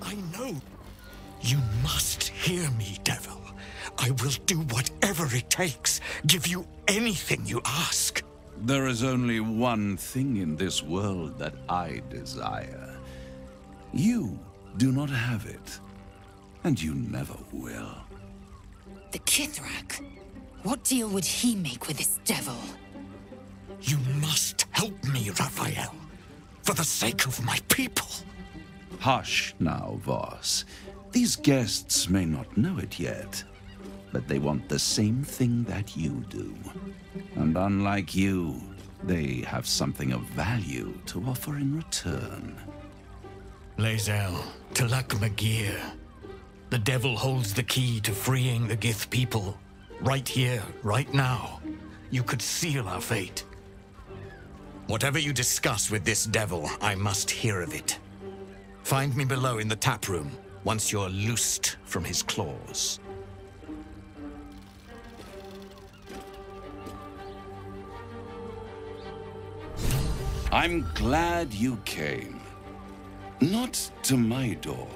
I know. You must hear me, devil. I will do whatever it takes. Give you anything you ask. There is only one thing in this world that I desire. You do not have it, and you never will. The Kith'rak? What deal would he make with this devil? You must help me, Raphael. For the sake of my people. Hush now, Voss. These guests may not know it yet, but they want the same thing that you do. And unlike you, they have something of value to offer in return. Lae'zel, Kith'rak Magir. The devil holds the key to freeing the Gith people. Right here, right now. You could seal our fate. Whatever you discuss with this devil, I must hear of it. Find me below in the tap room, once you're loosed from his claws. I'm glad you came. Not to my door,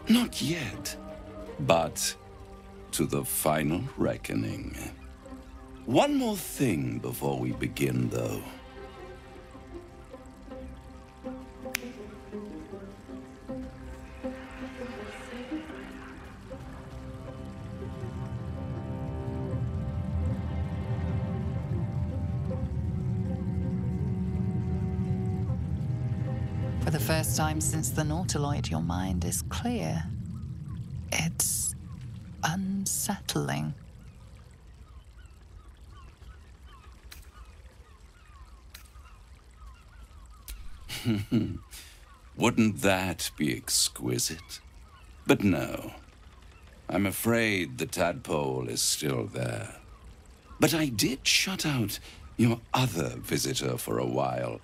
not yet, but to the final reckoning. One more thing before we begin, though. For the first time since the Nautiloid, your mind is clear. It's unsettling. Wouldn't that be exquisite? But no. I'm afraid the tadpole is still there. But I did shut out your other visitor for a while,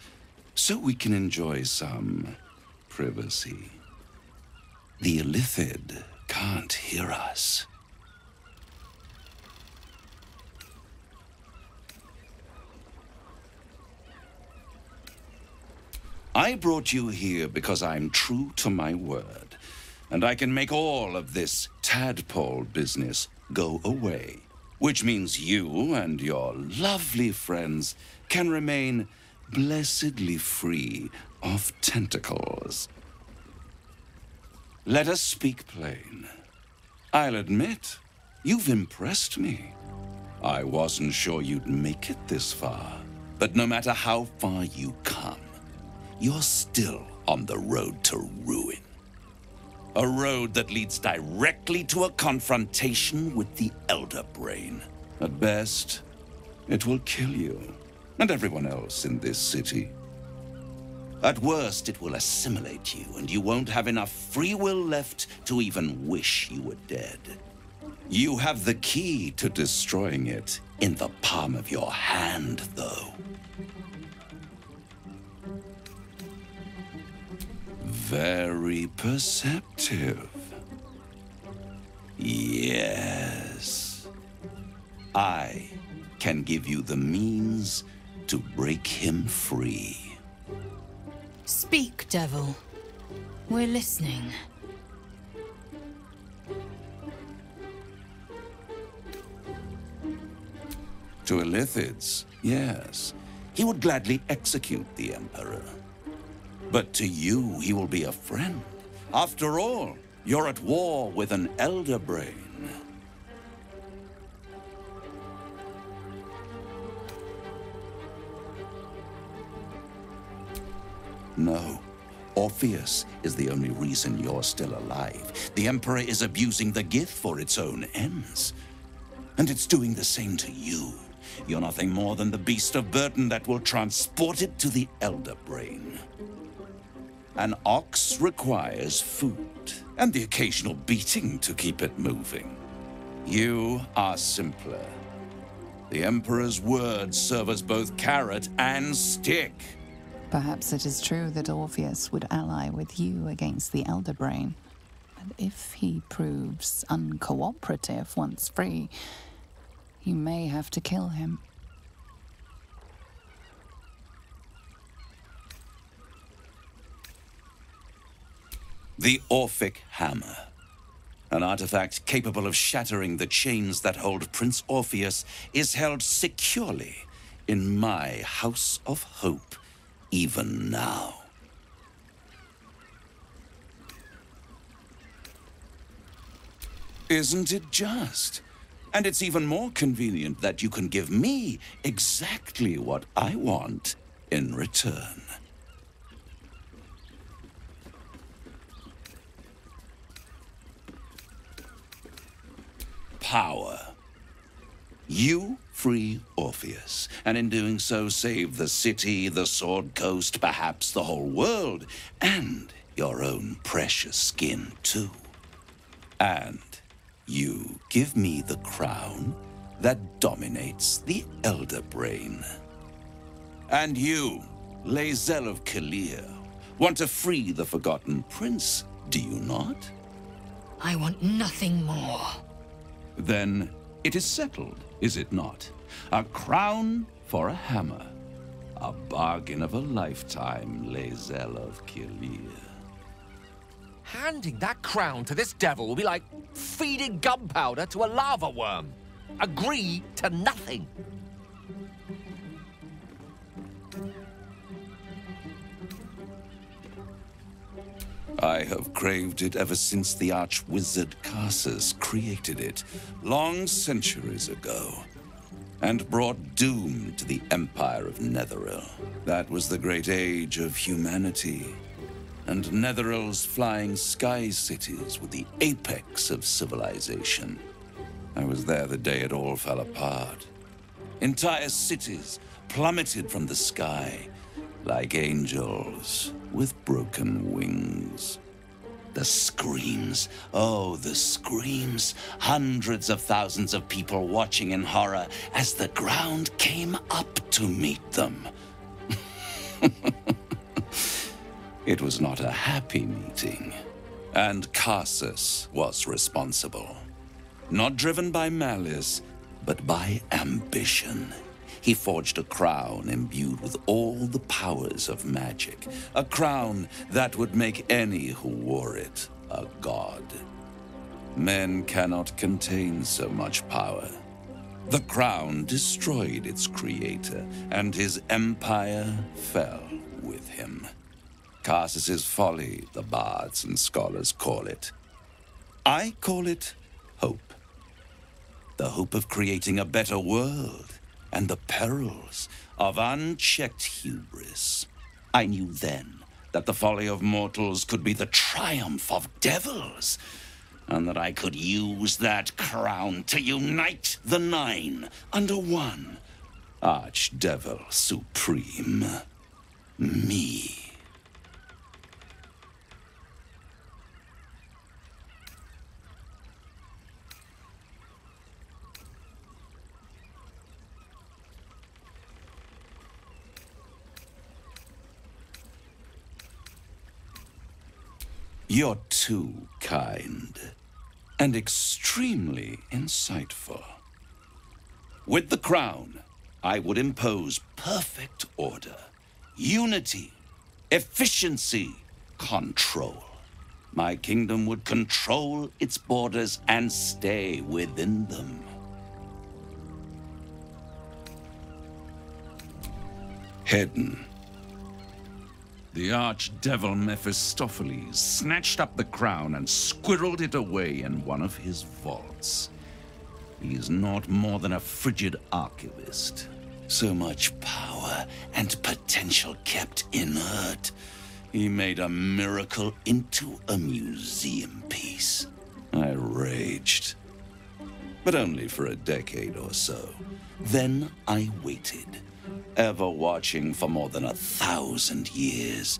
so we can enjoy some privacy. The Illithid can't hear us. I brought you here because I'm true to my word, and I can make all of this tadpole business go away, which means you and your lovely friends can remain blessedly free of tentacles. Let us speak plain. I'll admit, you've impressed me. I wasn't sure you'd make it this far, but no matter how far you come, you're still on the road to ruin. A road that leads directly to a confrontation with the Elder Brain. At best, it will kill you and everyone else in this city. At worst, it will assimilate you, and you won't have enough free will left to even wish you were dead. You have the key to destroying it in the palm of your hand, though. Very perceptive. Yes. I can give you the means to break him free. Speak, devil. We're listening. To Illithids, yes. He would gladly execute the Emperor. But to you, he will be a friend. After all, you're at war with an Elder Brain. No. Orpheus is the only reason you're still alive. The Emperor is abusing the Gith for its own ends. And it's doing the same to you. You're nothing more than the beast of burden that will transport it to the Elder Brain. An ox requires food, and the occasional beating to keep it moving. You are simpler. The Emperor's words serve as both carrot and stick. Perhaps it is true that Orpheus would ally with you against the Elder Brain. But if he proves uncooperative once free, you may have to kill him. The Orphic Hammer. An artifact capable of shattering the chains that hold Prince Orpheus is held securely in my House of Hope, even now. Isn't it just? And it's even more convenient that you can give me exactly what I want in return. Power. You free Orpheus, and in doing so save the city, the Sword Coast, perhaps the whole world, and your own precious skin too. And you give me the crown that dominates the Elder Brain. And you, Lae'zel of Kith'rak, want to free the Forgotten Prince, do you not? I want nothing more. Then it is settled, is it not? A crown for a hammer. A bargain of a lifetime, Lae'zel of Kith'rak. Handing that crown to this devil will be like feeding gunpowder to a lava worm. Agree to nothing. I have craved it ever since the arch-wizard Kith'rak created it, long centuries ago, and brought doom to the Empire of Netheril. That was the great age of humanity, and Netheril's flying sky cities were the apex of civilization. I was there the day it all fell apart. Entire cities plummeted from the sky, like angels with broken wings. The screams, oh, the screams. Hundreds of thousands of people watching in horror as the ground came up to meet them. It was not a happy meeting, and Kith'rak was responsible. Not driven by malice, but by ambition. He forged a crown imbued with all the powers of magic. A crown that would make any who wore it a god. Men cannot contain so much power. The crown destroyed its creator, and his empire fell with him. Kith'rak's folly, the bards and scholars call it. I call it hope. The hope of creating a better world, and the perils of unchecked hubris. I knew then that the folly of mortals could be the triumph of devils, and that I could use that crown to unite the Nine under one Archdevil Supreme. Me. You're too kind, and extremely insightful. With the crown, I would impose perfect order, unity, efficiency, control. My kingdom would control its borders and stay within them. Hidden. The archdevil Mephistopheles snatched up the crown and squirreled it away in one of his vaults. He is not more than a frigid archivist. So much power and potential kept inert. He made a miracle into a museum piece. I raged. But only for a decade or so. Then I waited. Ever watching for more than 1,000 years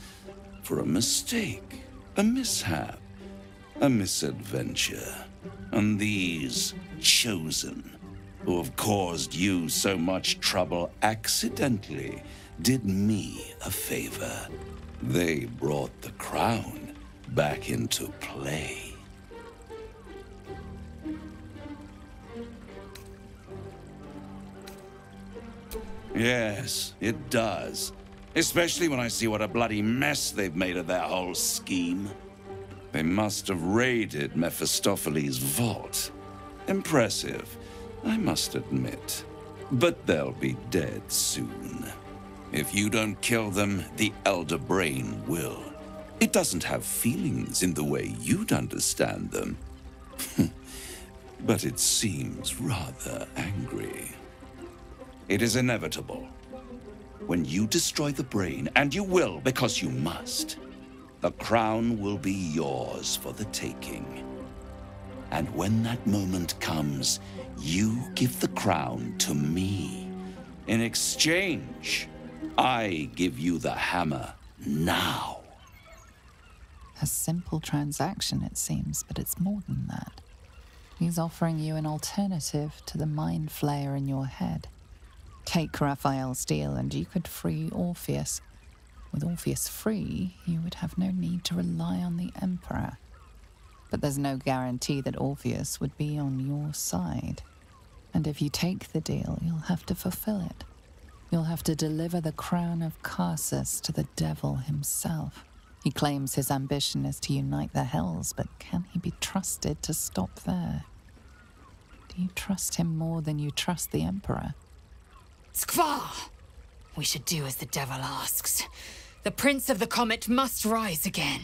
for a mistake, a mishap, a misadventure. And these chosen, who have caused you so much trouble accidentally, did me a favor. They brought the crown back into play. Yes, it does. Especially when I see what a bloody mess they've made of their whole scheme. They must have raided Mephistopheles' vault. Impressive, I must admit. But they'll be dead soon. If you don't kill them, the Elder Brain will. It doesn't have feelings in the way you'd understand them. But it seems rather angry. It is inevitable. When you destroy the brain, and you will because you must, the crown will be yours for the taking. And when that moment comes, you give the crown to me. In exchange, I give you the hammer now. A simple transaction, it seems, but it's more than that. He's offering you an alternative to the mind flayer in your head. Take Raphael's deal and you could free Orpheus. With Orpheus free, you would have no need to rely on the Emperor. But there's no guarantee that Orpheus would be on your side. And if you take the deal, you'll have to fulfill it. You'll have to deliver the crown of Karsus to the devil himself. He claims his ambition is to unite the Hells, but can he be trusted to stop there? Do you trust him more than you trust the Emperor? Skvar! We should do as the devil asks. The Prince of the Comet must rise again.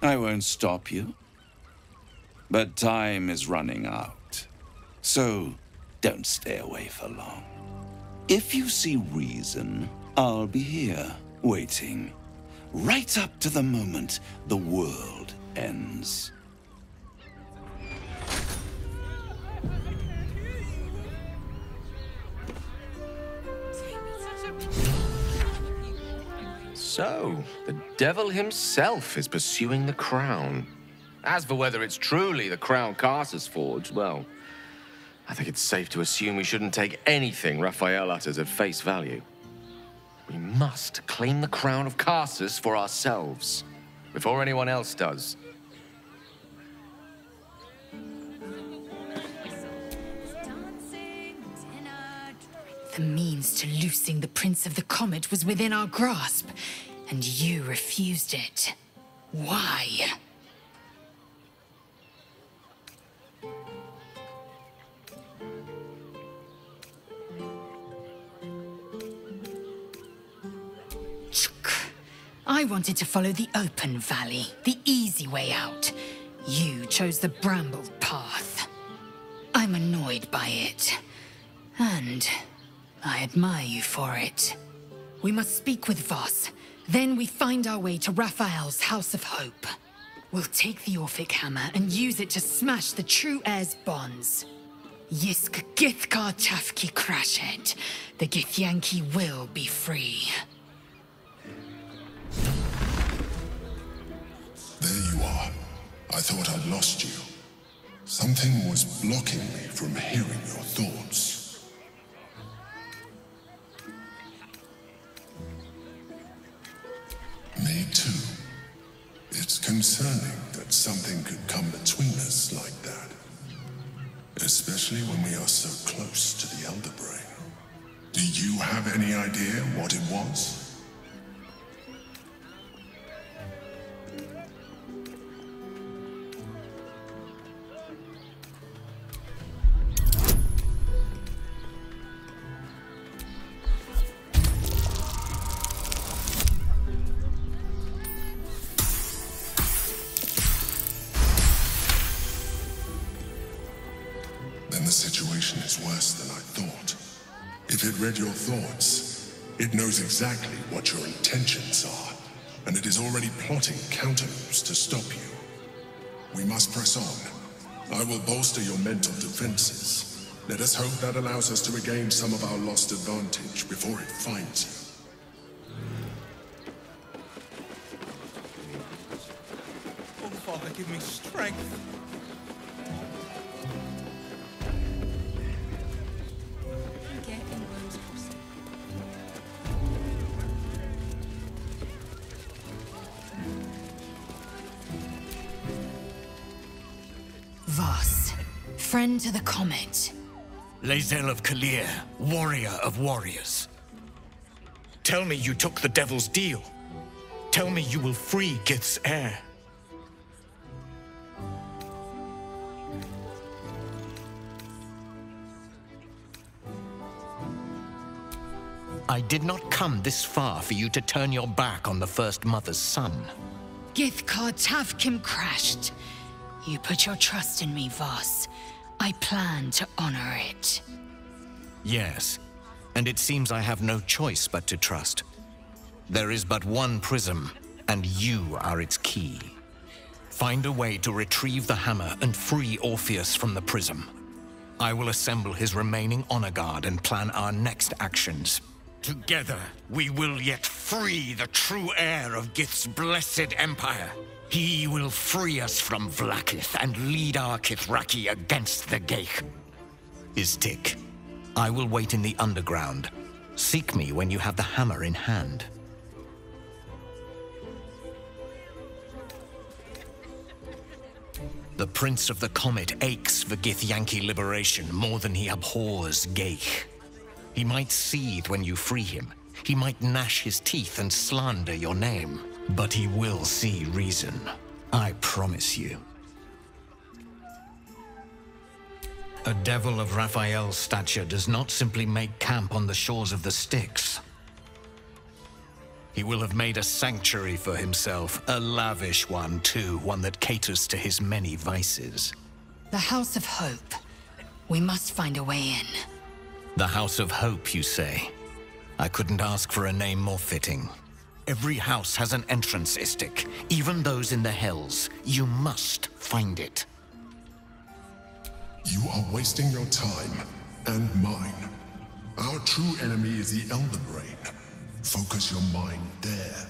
I won't stop you. But time is running out. So don't stay away for long. If you see reason, I'll be here, waiting. Right up to the moment the world ends. So, the devil himself is pursuing the crown. As for whether it's truly the crown Karsus forged, well, I think it's safe to assume we shouldn't take anything Raphael utters at face value. We must claim the crown of Karsus for ourselves, before anyone else does. The means to loosing the Prince of the Comet was within our grasp, and you refused it. Why? I wanted to follow the open valley, the easy way out. You chose the brambled path. I'm annoyed by it, and I admire you for it. We must speak with Voss. Then we find our way to Raphael's House of Hope. We'll take the Orphic Hammer and use it to smash the true heir's bonds. Yisk Githkar Tafki Krashet. The Githyanki will be free. There you are. I thought I'd lost you. Something was blocking me from hearing your thoughts. Me too. It's concerning that something could come between us like that. Especially when we are so close to the Elder Brain. Do you have any idea what it was? The situation is worse than I thought. If it read your thoughts, it knows exactly what your intentions are, and it is already plotting countermoves to stop you. We must press on. I will bolster your mental defenses. Let us hope that allows us to regain some of our lost advantage before it finds you. Oh, Father, give me strength. Voss, friend to the Comet. Lae'zel of Kalir, warrior of warriors. Tell me you took the Devil's deal. Tell me you will free Gith's heir. I did not come this far for you to turn your back on the First Mother's son. Gith'rak Tavkim crashed. You put your trust in me, Voss. I plan to honor it. Yes, and it seems I have no choice but to trust. There is but one prism, and you are its key. Find a way to retrieve the hammer and free Orpheus from the prism. I will assemble his remaining honor guard and plan our next actions. Together, we will yet free the true heir of Gith's blessed empire. He will free us from Vlaakith and lead our Kithraki against the Geich. Istik, I will wait in the underground. Seek me when you have the hammer in hand. The Prince of the Comet aches for Githyanki liberation more than he abhors Geich. He might seethe when you free him. He might gnash his teeth and slander your name. But he will see reason. I promise you. A devil of Raphael's stature does not simply make camp on the shores of the Styx. He will have made a sanctuary for himself, a lavish one too, one that caters to his many vices. The House of Hope. We must find a way in. The House of Hope, you say? I couldn't ask for a name more fitting. Every house has an entrance, Istik, even those in the Hells. You must find it. You are wasting your time, and mine. Our true enemy is the Elder Brain. Focus your mind there.